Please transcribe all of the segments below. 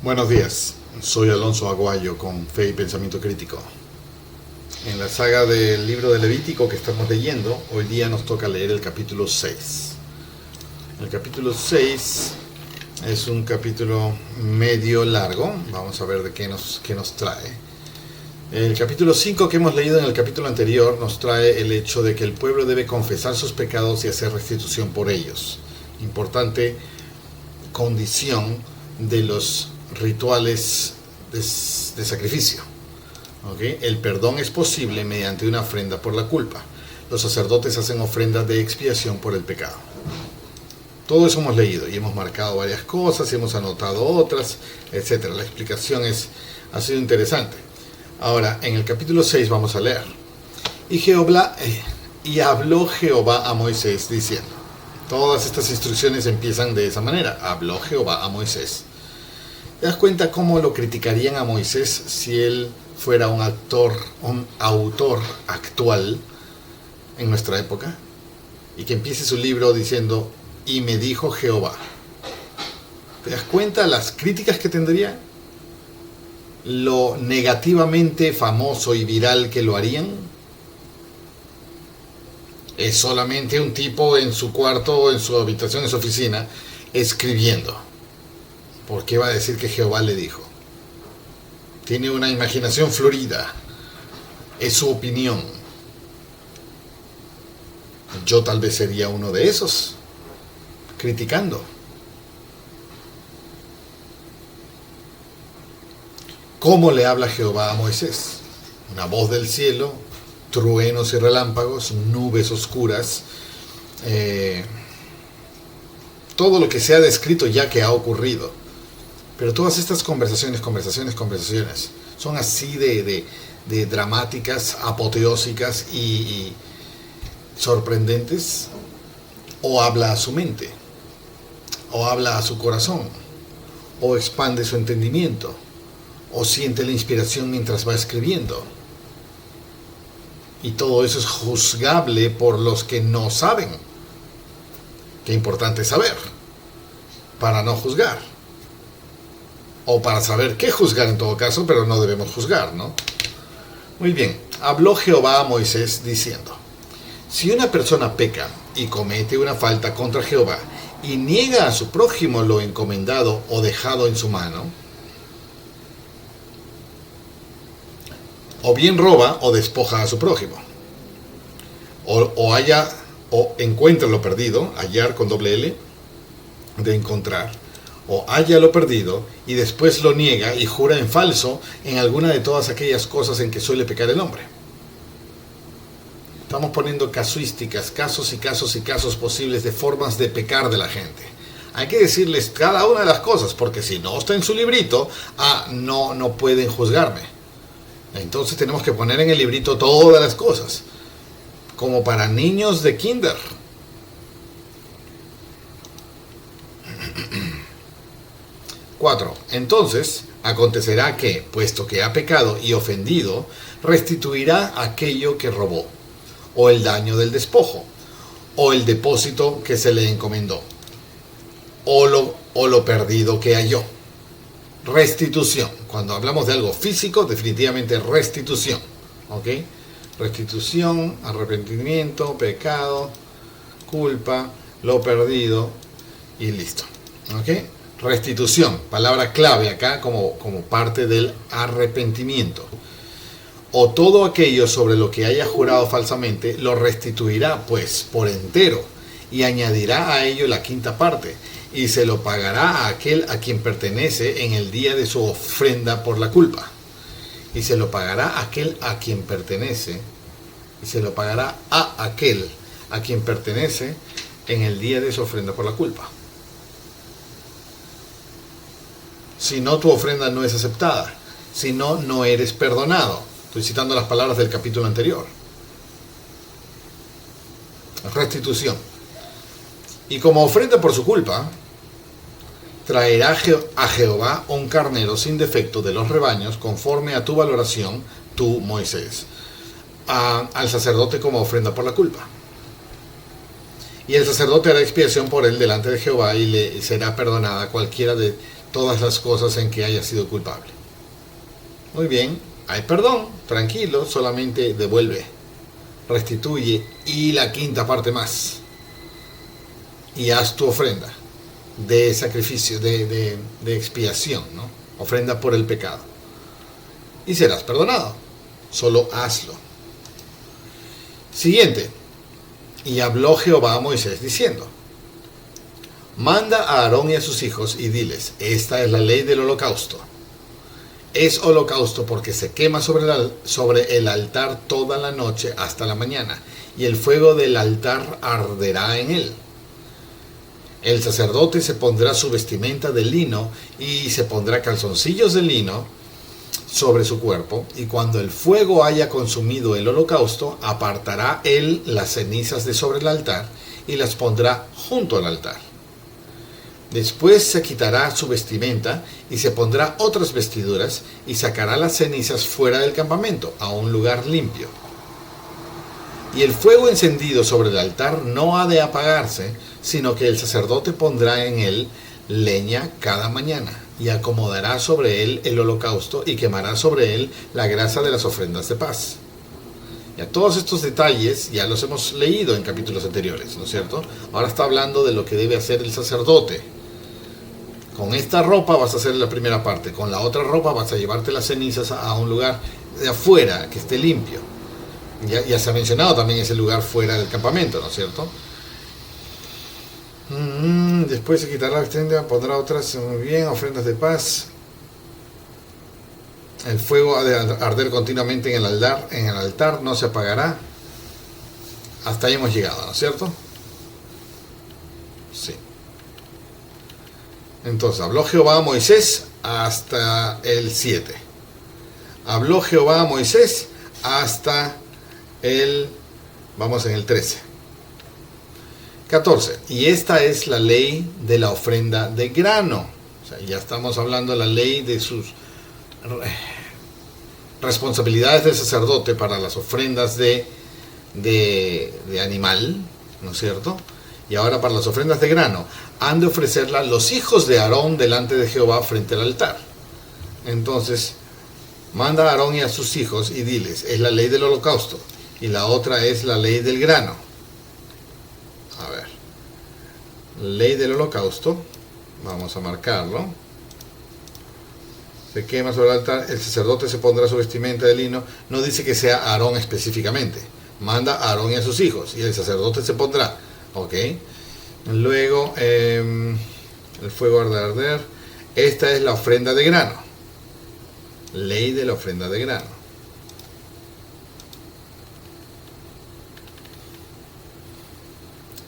Buenos días, soy Alonso Aguayo con Fe y Pensamiento Crítico. En la saga del libro de Levítico que estamos leyendo, hoy día nos toca leer el capítulo 6. El capítulo 6 es un capítulo medio largo, vamos a ver de qué nos trae. El capítulo 5 que hemos leído en el capítulo anterior nos trae el hecho de que el pueblo debe confesar sus pecados y hacer restitución por ellos. Importante condición de los rituales de sacrificio. ¿Okay? El perdón es posible mediante una ofrenda por la culpa. Los sacerdotes hacen ofrendas de expiación por el pecado. Todo eso hemos leído y hemos marcado varias cosas y hemos anotado otras, etc. La explicación ha sido interesante. Ahora, en el capítulo 6 vamos a leer. Y habló Jehová a Moisés diciendo. Todas estas instrucciones empiezan de esa manera. Habló Jehová a Moisés. ¿Te das cuenta cómo lo criticarían a Moisés si él fuera un autor actual en nuestra época? Y que empiece su libro diciendo, y me dijo Jehová. ¿Te das cuenta las críticas que tendría? Lo negativamente famoso y viral que lo harían. Es solamente un tipo en su cuarto, en su habitación, en su oficina, escribiendo. ¿Por qué va a decir que Jehová le dijo? Tiene una imaginación florida. Es su opinión. Yo tal vez sería uno de esos, criticando. ¿Cómo le habla Jehová a Moisés? Una voz del cielo, truenos y relámpagos, nubes oscuras, todo lo que se ha descrito ya que ha ocurrido. Pero todas estas conversaciones son así de dramáticas, apoteósicas y sorprendentes. O habla a su mente, o habla a su corazón, o expande su entendimiento, o siente la inspiración mientras va escribiendo. Y todo eso es juzgable por los que no saben. Qué importante es saber, para no juzgar. O para saber qué juzgar en todo caso, pero no debemos juzgar, ¿no? Muy bien, habló Jehová a Moisés diciendo, si una persona peca y comete una falta contra Jehová y niega a su prójimo lo encomendado o dejado en su mano, o bien roba o despoja a su prójimo, o encuentra lo perdido, hallar con doble L, de encontrar, o halla lo perdido y después lo niega y jura en falso en alguna de todas aquellas cosas en que suele pecar el hombre. Estamos poniendo casuísticas, casos y casos posibles de formas de pecar de la gente. Hay que decirles cada una de las cosas, porque si no está en su librito, no pueden juzgarme. Entonces tenemos que poner en el librito todas las cosas, como para niños de kinder. Entonces acontecerá que, puesto que ha pecado y ofendido, restituirá aquello que robó, o el daño del despojo, o el depósito que se le encomendó, o lo perdido que halló. Restitución. Cuando hablamos de algo físico, definitivamente restitución. ¿Ok? Restitución, arrepentimiento, pecado, culpa, lo perdido y listo. ¿Ok? Restitución, palabra clave acá como parte del arrepentimiento. O todo aquello sobre lo que haya jurado falsamente, lo restituirá pues por entero y añadirá a ello la quinta parte y se lo pagará a aquel a quien pertenece en el día de su ofrenda por la culpa. Y se lo pagará a aquel a quien pertenece, y se lo pagará a aquel a quien pertenece en el día de su ofrenda por la culpa. Si no, tu ofrenda no es aceptada. Si no, no eres perdonado. Estoy citando las palabras del capítulo anterior. Restitución. Y como ofrenda por su culpa, traerá a Jehová un carnero sin defecto de los rebaños, conforme a tu valoración, tú, Moisés, al sacerdote como ofrenda por la culpa. Y el sacerdote hará expiación por él delante de Jehová y le será perdonada cualquiera de todas las cosas en que haya sido culpable. Muy bien, hay perdón, tranquilo, solamente devuelve, restituye y la quinta parte más. Y haz tu ofrenda de sacrificio, de expiación, ¿no? Ofrenda por el pecado. Y serás perdonado. Solo hazlo. Siguiente. Y habló Jehová a Moisés diciendo: manda a Aarón y a sus hijos y diles: esta es la ley del holocausto. Es holocausto porque se quema sobre el altar toda la noche hasta la mañana, y el fuego del altar arderá en él. El sacerdote se pondrá su vestimenta de lino y se pondrá calzoncillos de lino sobre su cuerpo, y cuando el fuego haya consumido el holocausto, apartará él las cenizas de sobre el altar y las pondrá junto al altar. Después se quitará su vestimenta y se pondrá otras vestiduras y sacará las cenizas fuera del campamento, a un lugar limpio. Y el fuego encendido sobre el altar no ha de apagarse, sino que el sacerdote pondrá en él leña cada mañana, y acomodará sobre él el holocausto y quemará sobre él la grasa de las ofrendas de paz. Ya todos estos detalles ya los hemos leído en capítulos anteriores, ¿no es cierto? Ahora está hablando de lo que debe hacer el sacerdote. Con esta ropa vas a hacer la primera parte, con la otra ropa vas a llevarte las cenizas a un lugar de afuera que esté limpio. Ya se ha mencionado también ese lugar fuera del campamento, ¿no es cierto? Después se quitará la vestimenta, pondrá otras, muy bien, ofrendas de paz. El fuego ha de arder continuamente en el altar no se apagará. Hasta ahí hemos llegado, ¿no es cierto? Sí. Entonces, habló Jehová a Moisés hasta el 7. Habló Jehová a Moisés hasta vamos en el 13. 14. Y esta es la ley de la ofrenda de grano. O sea, ya estamos hablando de la ley de sus responsabilidades del sacerdote para las ofrendas de animal, ¿no es cierto? Y ahora para las ofrendas de grano, han de ofrecerla los hijos de Aarón delante de Jehová frente al altar. Entonces, manda a Aarón y a sus hijos y diles: es la ley del holocausto, y la otra es la ley del grano. A ver, ley del holocausto, vamos a marcarlo. Se quema sobre el altar, el sacerdote se pondrá su vestimenta de lino. No dice que sea Aarón específicamente, manda a Aarón y a sus hijos, y el sacerdote se pondrá. Ok, luego el fuego ha de arder. Esta es la ofrenda de grano, ley de la ofrenda de grano.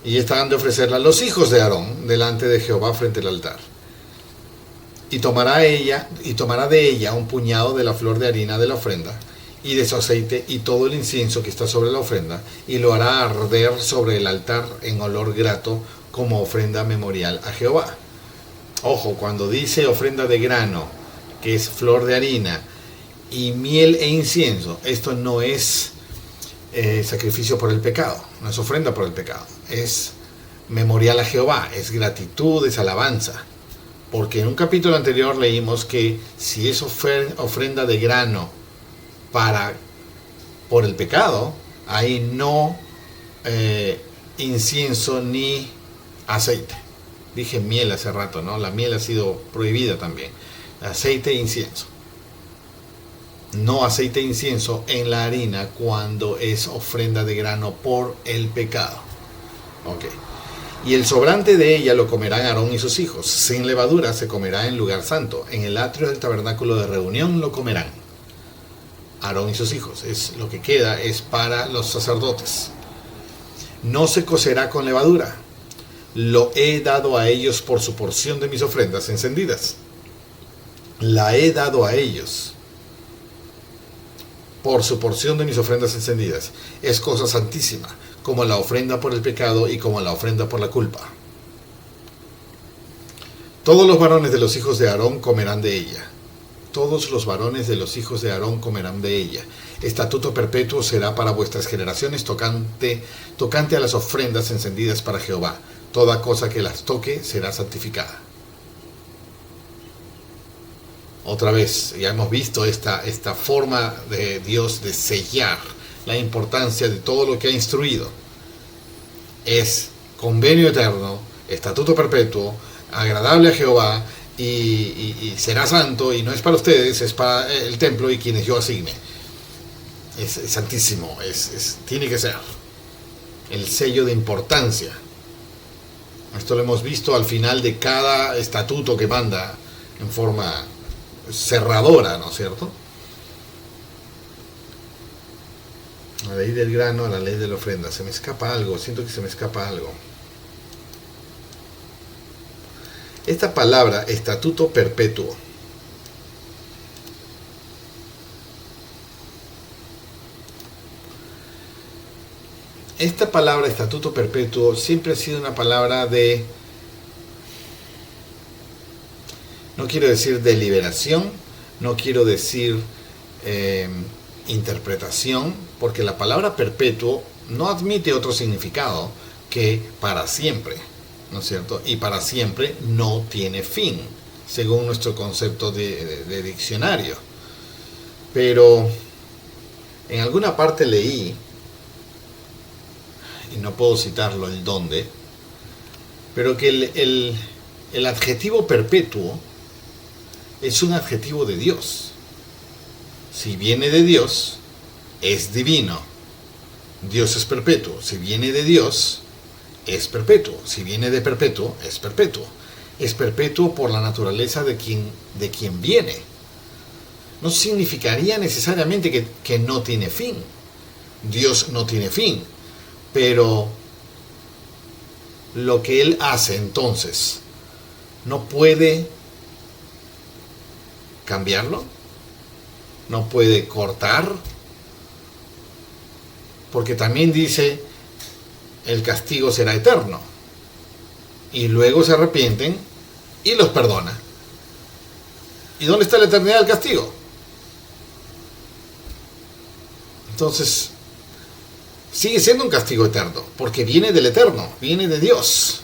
Y esta han de ofrecerla los hijos de Aarón delante de Jehová frente al altar. Y tomará de ella un puñado de la flor de harina de la ofrenda, y de su aceite y todo el incienso que está sobre la ofrenda, y lo hará arder sobre el altar en olor grato como ofrenda memorial a Jehová. Ojo, cuando dice ofrenda de grano, que es flor de harina, y miel e incienso, esto no es sacrificio por el pecado, no es ofrenda por el pecado, es memorial a Jehová, es gratitud, es alabanza. Porque en un capítulo anterior leímos que si es ofrenda de grano por el pecado, ahí no incienso ni aceite. Dije miel hace rato, ¿no? La miel ha sido prohibida también. Aceite e incienso. No aceite e incienso en la harina cuando es ofrenda de grano por el pecado. Ok. Y el sobrante de ella lo comerán Aarón y sus hijos. Sin levadura se comerá en lugar santo. En el atrio del tabernáculo de reunión lo comerán Aarón y sus hijos. Lo que queda es para los sacerdotes. No se cocerá con levadura. Lo he dado a ellos por su porción de mis ofrendas encendidas. La he dado a ellos por su porción de mis ofrendas encendidas. Es cosa santísima, como la ofrenda por el pecado y como la ofrenda por la culpa. Todos los varones de los hijos de Aarón comerán de ella. Todos los varones de los hijos de Aarón comerán de ella. Estatuto perpetuo será para vuestras generaciones tocante a las ofrendas encendidas para Jehová. Toda cosa que las toque será santificada. Otra vez, ya hemos visto esta forma de Dios de sellar la importancia de todo lo que ha instruido. Es convenio eterno, estatuto perpetuo, agradable a Jehová, y será santo, y no es para ustedes, es para el templo y quienes yo asigne. Es santísimo, tiene que ser el sello de importancia. Esto lo hemos visto al final de cada estatuto que manda en forma cerradora, ¿no es cierto? La ley del grano, la ley de la ofrenda. Se me escapa algo, siento que se me escapa algo. Esta palabra, estatuto perpetuo. Esta palabra, estatuto perpetuo, siempre ha sido una palabra de, no quiero decir deliberación, no quiero decir interpretación, porque la palabra perpetuo no admite otro significado que para siempre, ¿no es cierto? Y para siempre no tiene fin, según nuestro concepto de diccionario. Pero en alguna parte leí, y no puedo citarlo el dónde, pero que el adjetivo perpetuo es un adjetivo de Dios. Si viene de Dios, es divino. Dios es perpetuo. Si viene de Dios, es perpetuo. Si viene de perpetuo, es perpetuo. Es perpetuo por la naturaleza de quien viene. No significaría necesariamente que no tiene fin. Dios no tiene fin. Pero lo que Él hace entonces, ¿no puede cambiarlo? ¿No puede cortar? Porque también dice, el castigo será eterno. Y luego se arrepienten y los perdona. ¿Y dónde está la eternidad del castigo? Entonces, sigue siendo un castigo eterno, porque viene del eterno, viene de Dios.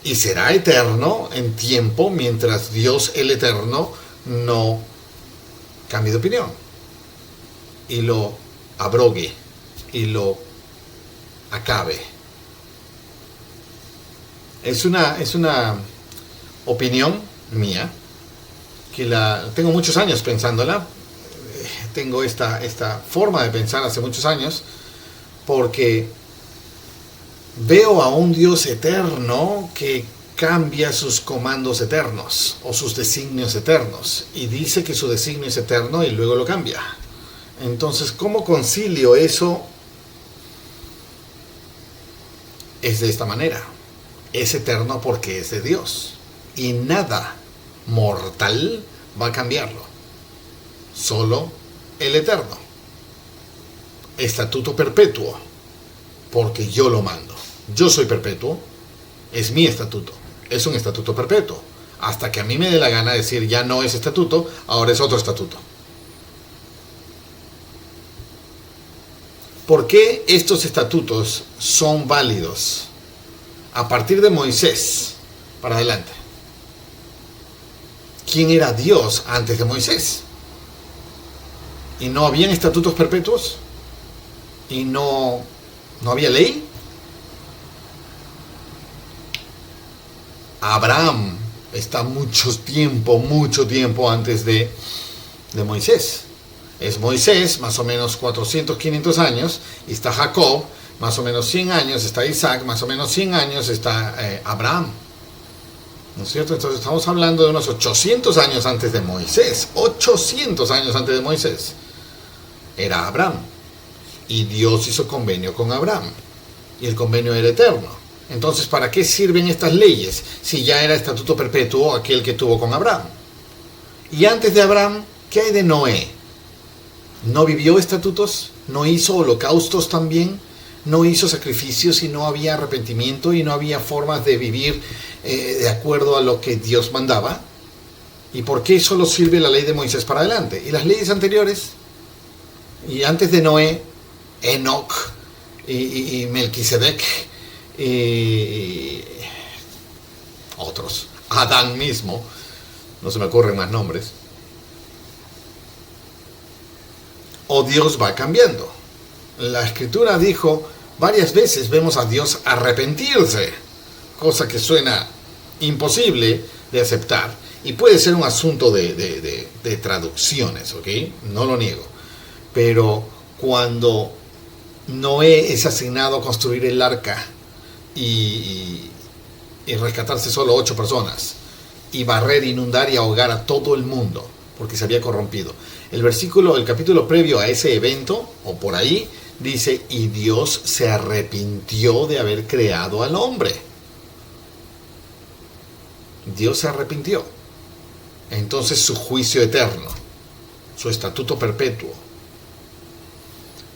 Y será eterno en tiempo mientras Dios el eterno no cambie de opinión y lo abrogue y lo acabe. Es una opinión mía que tengo muchos años pensándola. Tengo esta forma de pensar hace muchos años, porque veo a un Dios eterno que cambia sus comandos eternos o sus designios eternos, y dice que su designio es eterno y luego lo cambia. Entonces, ¿cómo concilio eso? Es de esta manera. Es eterno porque es de Dios, y nada mortal va a cambiarlo. Solo el eterno. Estatuto perpetuo, porque yo lo mando. Yo soy perpetuo, es mi estatuto, es un estatuto perpetuo, hasta que a mí me dé la gana de decir ya no es estatuto, ahora es otro estatuto. ¿Por qué estos estatutos son válidos a partir de Moisés para adelante? ¿Quién era Dios antes de Moisés? ¿Y no habían estatutos perpetuos? ¿Y no había ley? Abraham está mucho tiempo antes de Moisés. Es Moisés, más o menos 400, 500 años, y está Jacob, más o menos 100 años, está Isaac, más o menos 100 años, está Abraham. ¿No es cierto? Entonces estamos hablando de unos 800 años antes de Moisés. 800 años antes de Moisés era Abraham. Y Dios hizo convenio con Abraham. Y el convenio era eterno. Entonces, ¿para qué sirven estas leyes si ya era estatuto perpetuo aquel que tuvo con Abraham? Y antes de Abraham, ¿qué hay de Noé? ¿No vivió estatutos? ¿No hizo holocaustos también? ¿No hizo sacrificios y no había arrepentimiento y no había formas de vivir de acuerdo a lo que Dios mandaba? ¿Y por qué solo sirve la ley de Moisés para adelante? ¿Y las leyes anteriores? Y antes de Noé, Enoc y Melquisedec y otros, Adán mismo, no se me ocurren más nombres, o Dios va cambiando. La Escritura dijo, varias veces vemos a Dios arrepentirse, cosa que suena imposible de aceptar, y puede ser un asunto de traducciones, ¿ok? No lo niego. Pero cuando Noé es asignado a construir el arca y rescatarse solo 8 personas, y barrer, inundar y ahogar a todo el mundo, porque se había corrompido. El capítulo previo a ese evento, o por ahí, dice, y Dios se arrepintió de haber creado al hombre. Dios se arrepintió. Entonces su juicio eterno, su estatuto perpetuo.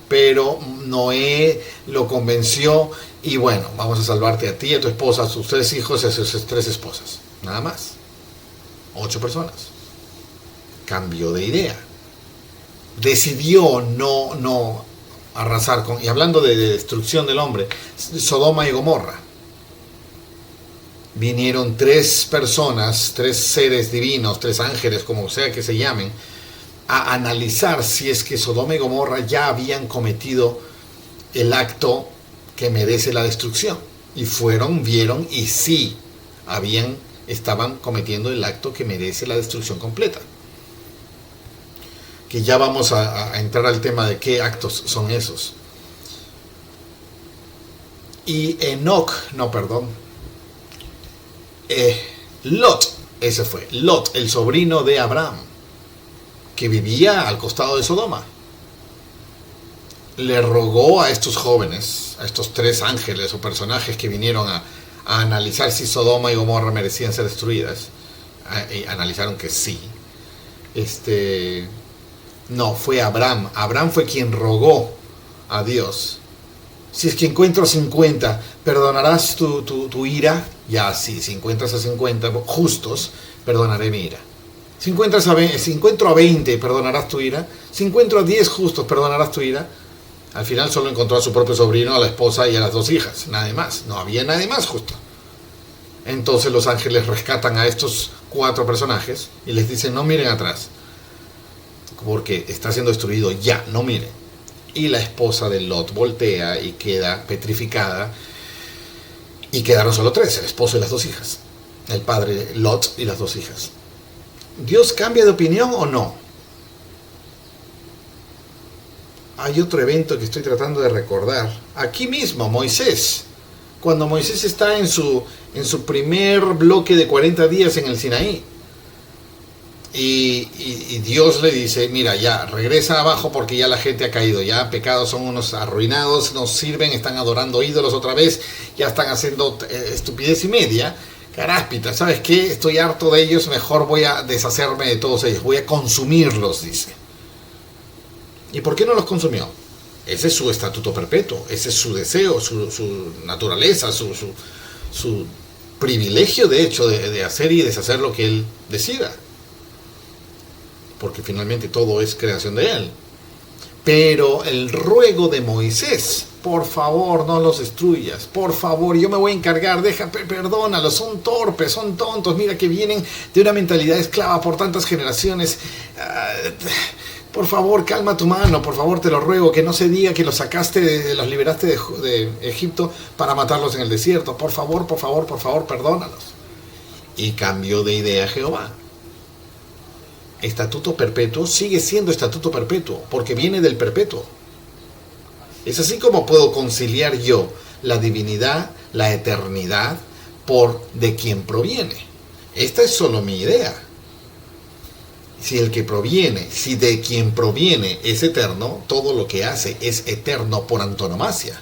Pero Noé lo convenció y bueno, vamos a salvarte a ti, a tu esposa, a tus 3 hijos y a sus 3 esposas. Nada más. 8 personas. Cambió de idea. Decidió no arrasar con... Y hablando de destrucción del hombre, Sodoma y Gomorra. Vinieron 3 personas, 3 seres divinos, 3 ángeles, como sea que se llamen, a analizar si es que Sodoma y Gomorra ya habían cometido el acto que merece la destrucción. Y fueron, vieron y sí, estaban cometiendo el acto que merece la destrucción completa. Que ya vamos a entrar al tema de qué actos son esos. Y Lot, ese fue, Lot, el sobrino de Abraham, que vivía al costado de Sodoma, le rogó a estos jóvenes, a estos 3 ángeles o personajes que vinieron a analizar si Sodoma y Gomorra merecían ser destruidas, y analizaron que sí. No, fue Abraham. Abraham fue quien rogó a Dios. Si es que encuentro 50, ¿perdonarás tu ira? Ya, sí, si encuentras a 50 justos, perdonaré mi ira. Si encuentro a 20, ¿perdonarás tu ira? Si encuentro a 10 justos, ¿perdonarás tu ira? Al final solo encontró a su propio sobrino, a la esposa y a las 2 hijas. Nada más. No había nadie más justo. Entonces los ángeles rescatan a estos 4 personajes y les dicen, no miren atrás, porque está siendo destruido ya, no miren. Y la esposa de Lot voltea y queda petrificada. Y quedaron solo 3, el esposo y las 2 hijas. El padre Lot y las 2 hijas. ¿Dios cambia de opinión o no? Hay otro evento que estoy tratando de recordar. Aquí mismo, Moisés. Cuando Moisés está en su primer bloque de 40 días en el Sinaí. Y Dios le dice, mira, ya, regresa abajo porque ya la gente ha caído, ya pecados, son unos arruinados, no sirven, están adorando ídolos otra vez, ya están haciendo estupidez y media. Caráspita, ¿sabes qué? Estoy harto de ellos, mejor voy a deshacerme de todos ellos, voy a consumirlos, dice. ¿Y por qué no los consumió? Ese es su estatuto perpetuo, ese es su deseo, su naturaleza, su privilegio, de hecho, de hacer y deshacer lo que él decida. Porque finalmente todo es creación de él. Pero el ruego de Moisés, por favor, no los destruyas, por favor, yo me voy a encargar, perdónalos, son torpes, son tontos, mira que vienen de una mentalidad esclava por tantas generaciones. Por favor, calma tu mano, por favor, te lo ruego, que no se diga que los liberaste de Egipto para matarlos en el desierto. Por favor, perdónalos. Y cambió de idea Jehová. Estatuto perpetuo sigue siendo estatuto perpetuo, porque viene del perpetuo. Es así como puedo conciliar yo la divinidad, la eternidad, de quien proviene. Esta es solo mi idea. Si de quien proviene es eterno, todo lo que hace es eterno por antonomasia.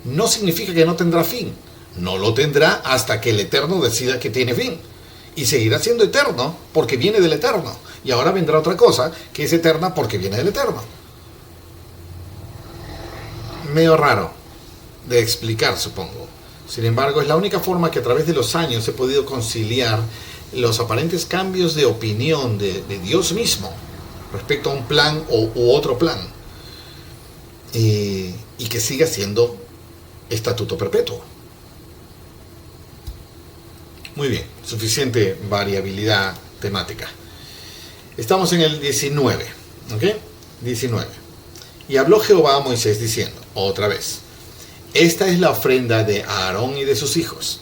No significa que no tendrá fin. No lo tendrá hasta que el eterno decida que tiene fin. Y seguirá siendo eterno porque viene del eterno. Y ahora vendrá otra cosa que es eterna porque viene del eterno. Medio raro de explicar, supongo. Sin embargo, es la única forma que a través de los años he podido conciliar los aparentes cambios de opinión de Dios mismo respecto a un plan u otro plan. Y que siga siendo estatuto perpetuo. Muy bien, suficiente variabilidad temática. Estamos en el 19, ¿ok? 19. Y habló Jehová a Moisés diciendo, otra vez, esta es la ofrenda de Aarón y de sus hijos,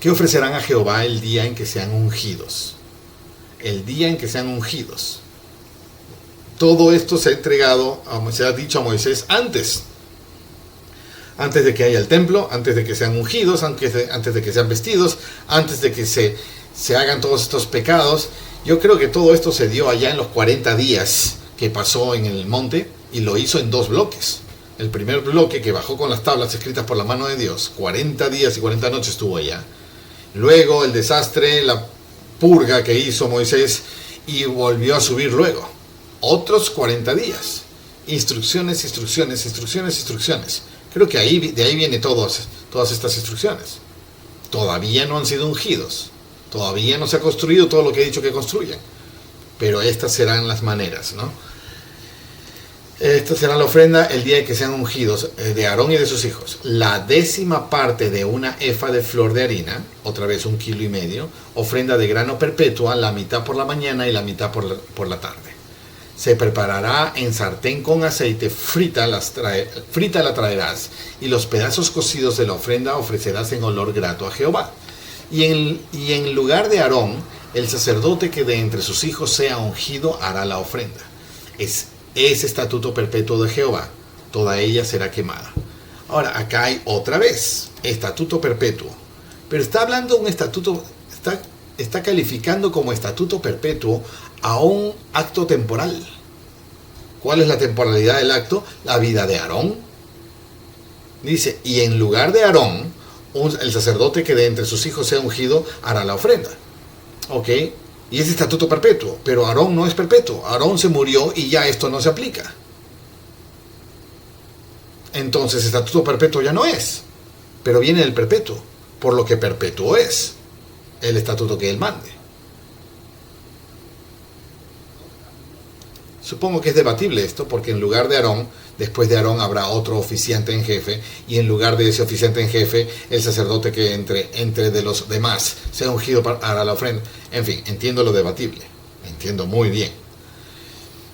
que ofrecerán a Jehová el día en que sean ungidos. El día en que sean ungidos. Todo esto se ha entregado, se ha dicho a Moisés antes de que haya el templo, antes de que sean ungidos, antes de que sean vestidos, antes de que se hagan todos estos pecados. Yo creo que todo esto se dio allá en los 40 días que pasó en el monte, y lo hizo en 2 bloques. El primer bloque, que bajó con las tablas escritas por la mano de Dios, 40 días y 40 noches estuvo allá. Luego el desastre, la purga que hizo Moisés, y volvió a subir luego. Otros 40 días. Instrucciones. Creo que de ahí vienen todas estas instrucciones. Todavía no han sido ungidos. Todavía no se ha construido todo lo que he dicho que construyan. Pero estas serán las maneras, ¿no? Esta será la ofrenda el día en que sean ungidos, de Aarón y de sus hijos. La 10ª parte de una efa de flor de harina, otra vez 1,5 kilos, ofrenda de grano perpetua, la mitad por la mañana y la mitad por la tarde. Se preparará en sartén con aceite, frita la traerás, y los pedazos cocidos de la ofrenda ofrecerás en olor grato a Jehová. Y en lugar de Aarón, el sacerdote que de entre sus hijos sea ungido hará la ofrenda. Es estatuto perpetuo de Jehová, toda ella será quemada. Ahora, acá hay otra vez, estatuto perpetuo. Pero está hablando un estatuto, está calificando como estatuto perpetuo a un acto temporal. ¿Cuál es la temporalidad del acto? La vida de Aarón. Dice, y en lugar de Aarón, el sacerdote que de entre sus hijos sea ungido hará la ofrenda. ¿Ok? Y es estatuto perpetuo, pero Aarón no es perpetuo. Aarón se murió y ya esto no se aplica. Entonces estatuto perpetuo ya no es, pero viene el perpetuo, por lo que perpetuo es el estatuto que él mande. Supongo que es debatible esto, porque en lugar de Aarón, después de Aarón habrá otro oficiante en jefe, y en lugar de ese oficiante en jefe, el sacerdote que entre de los demás sea ungido para la ofrenda. En fin, entiendo lo debatible, entiendo muy bien.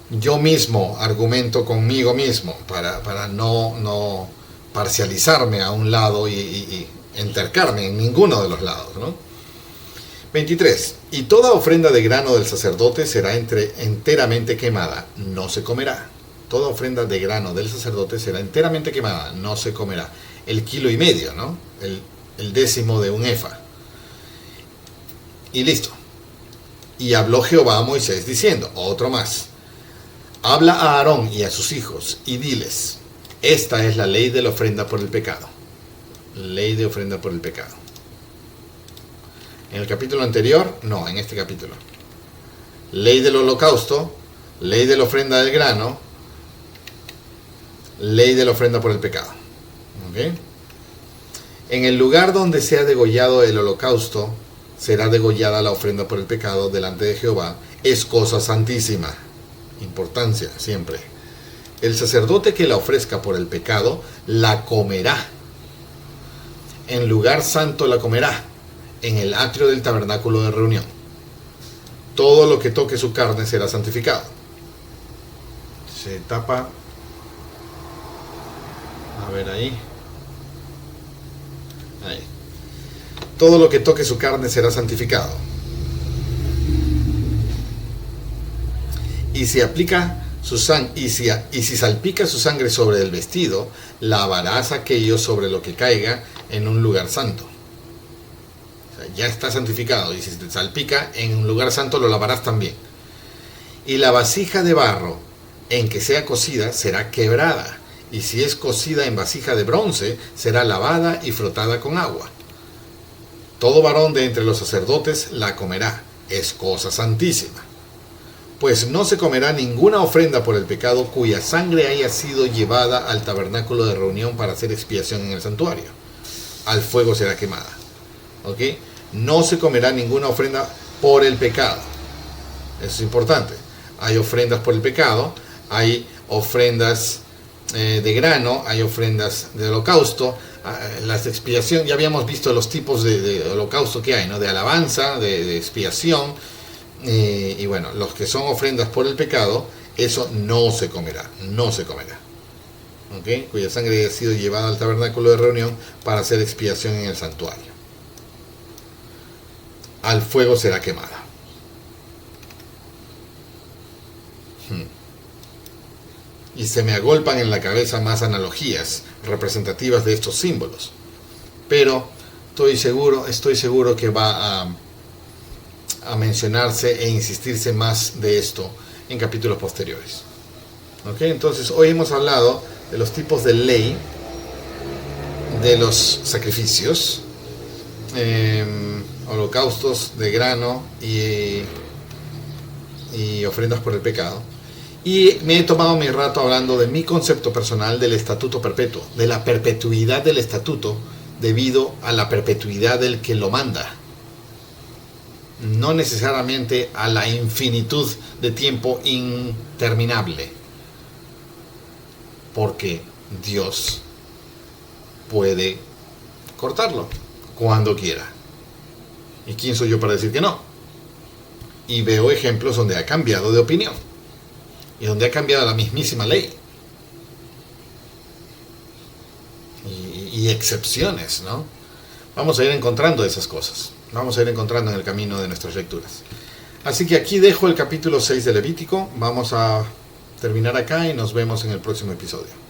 Yo mismo argumento conmigo mismo para no parcializarme a un lado y entercarme en ninguno de los lados, ¿no? 23. Y toda ofrenda de grano del sacerdote será enteramente quemada, no se comerá. Toda ofrenda de grano del sacerdote será enteramente quemada, no se comerá. El 1,5 kilos, ¿no? El 10º de un efa. Y listo. Y habló Jehová a Moisés diciendo, otro más. Habla a Aarón y a sus hijos y diles, esta es la ley de la ofrenda por el pecado. Ley de ofrenda por el pecado. En el capítulo anterior, no, en este capítulo. Ley del holocausto, ley de la ofrenda del grano, ley de la ofrenda por el pecado. ¿Okay? En el lugar donde sea degollado el holocausto, será degollada la ofrenda por el pecado delante de Jehová. Es cosa santísima. Importancia siempre. El sacerdote que la ofrezca por el pecado, la comerá. En lugar santo la comerá, en el atrio del tabernáculo de reunión. Todo lo que toque su carne será santificado. Se tapa. A ver ahí. Ahí. Todo lo que toque su carne será santificado. Y si aplica su sangre, y si salpica su sangre sobre el vestido, lavarás aquello sobre lo que caiga en un lugar santo. O sea, ya está santificado, y si te salpica en un lugar santo, lo lavarás también. Y la vasija de barro en que sea cocida será quebrada, y si es cocida en vasija de bronce, será lavada y frotada con agua. Todo varón de entre los sacerdotes la comerá, es cosa santísima. Pues no se comerá ninguna ofrenda por el pecado cuya sangre haya sido llevada al tabernáculo de reunión para hacer expiación en el santuario. Al fuego será quemada. ¿Ok? No se comerá ninguna ofrenda por el pecado. Eso es importante. Hay ofrendas por el pecado, hay ofrendas de grano, hay ofrendas de holocausto. Las de expiación, ya habíamos visto los tipos de holocausto que hay, ¿no? De alabanza, de expiación. Y bueno, los que son ofrendas por el pecado, eso no se comerá, no se comerá. ¿Okay? Cuya sangre ha sido llevada al tabernáculo de reunión para hacer expiación en el santuario. Al fuego será quemada. Y se me agolpan en la cabeza más analogías representativas de estos símbolos. Pero estoy seguro que va a mencionarse e insistirse más de esto en capítulos posteriores. ¿Okay? Entonces hoy hemos hablado de los tipos de ley, de los sacrificios, holocaustos de grano y ofrendas por el pecado. Y me he tomado mi rato hablando de mi concepto personal del estatuto perpetuo, de la perpetuidad del estatuto debido a la perpetuidad del que lo manda. No necesariamente a la infinitud de tiempo interminable. Porque Dios puede cortarlo cuando quiera. ¿Y quién soy yo para decir que no? Y veo ejemplos donde ha cambiado de opinión. Y donde ha cambiado la mismísima ley. Y excepciones, ¿no? Vamos a ir encontrando esas cosas. Vamos a ir encontrando en el camino de nuestras lecturas. Así que aquí dejo el capítulo 6 de Levítico. Vamos a terminar acá y nos vemos en el próximo episodio.